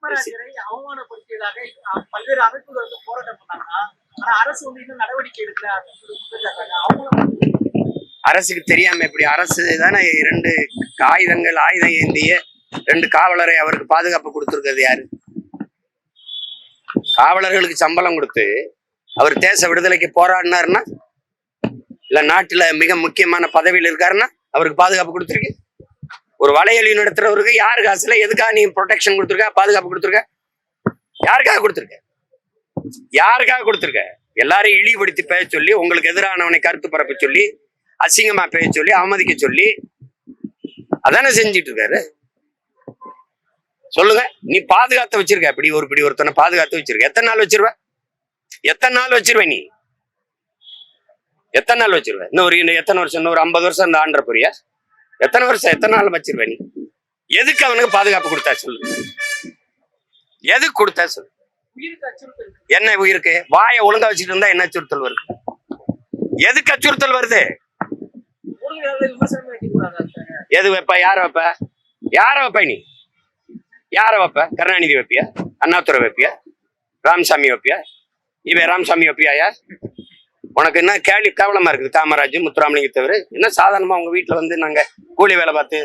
காமராஜரை அவமானப்படுத்தியதாக பல்வேறு அமைப்புகள் வந்து போராட்டம் பண்ணாங்கன்னா, ஆனா அரசு வந்து இன்னும் நடவடிக்கை எடுக்கல அப்படின்னு சொல்லி குற்றச்சாட்டாங்க. அரசுக்கு தெரியாம எப்படி? அரசு தானே 2 ஆயுதம் ஏந்திய 2 காவலரை அவருக்கு பாதுகாப்பு கொடுத்துருக்கிறது யாரு? காவலர்களுக்கு சம்பளம் கொடுத்து அவர் தேச விடுதலைக்கு போராடினாருன்னா, இல்ல நாட்டுல மிக முக்கியமான பதவியில் இருக்காருன்னா அவருக்கு பாதுகாப்பு கொடுத்துருக்கு. ஒரு வலையொலி நடத்துறவருக்கு யாரு காசுல எதுக்காக நீ ப்ரொடெக்ஷன் கொடுத்துருக்க, பாதுகாப்பு கொடுத்துருக்க? யாருக்காக கொடுத்துருக்க? யாருக்காக கொடுத்துருக்க? எல்லாரையும் இழிவுபடுத்தி பேச சொல்லி, உங்களுக்கு எதிரானவனை கருத்து பரப்ப சொல்லி, அசிங்கமா பேச சொல்லி, அவமதிக்க சொல்லி அதானே செஞ்சிட்டு இருக்காரு. சொல்லுங்க, நீ பாதுகாத்து வச்சிருக்க? இப்படி ஒருத்தனை பாதுகாத்து வச்சிருக்க. எத்தனை நாள் வச்சிருவ? நீ எத்தனை நாள் வச்சிருவ? இன்னும் எத்தனை வருஷம்? இன்னும் ஒரு 50 வருஷம் இந்த ஆண்டற போறியா? எத்தனை நாள் வச்சிருவ நீ? எதுக்கு அவனுக்கு பாதுகாப்பு கொடுத்தா சொல்லு? எதுக்கு கொடுத்தா சொல்லு? என்ன உயிருக்கு? வாயை ஒழுங்கா வச்சுட்டு இருந்தா என்ன அச்சுறுத்தல் வருது? எதுக்கு அச்சுறுத்தல் வருது? எது வைப்ப? யார வைப்ப நீ? யார வைப்ப? கருணாநிதி வைப்பியா? அண்ணாதுரை வைப்பியா? ராமசாமி வைப்பியா? இவன் ராமசாமி வைப்பியாயா? உனக்கு என்ன கேவலமா இருக்குது? காமராஜ், முத்துராமலிங்க தவிர என்ன சாதாரணமா உங்க வீட்டுல வந்து நாங்க கூலி வேலை பார்த்து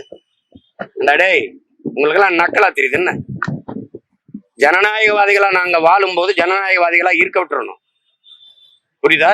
டேய் உங்களுக்கெல்லாம் நக்கலா தெரியுது என்ன? ஜனநாயகவாதிகளா நாங்க வாழும் போது ஜனநாயகவாதிகளா இருக்க விட்டுறணும். புரியுதா?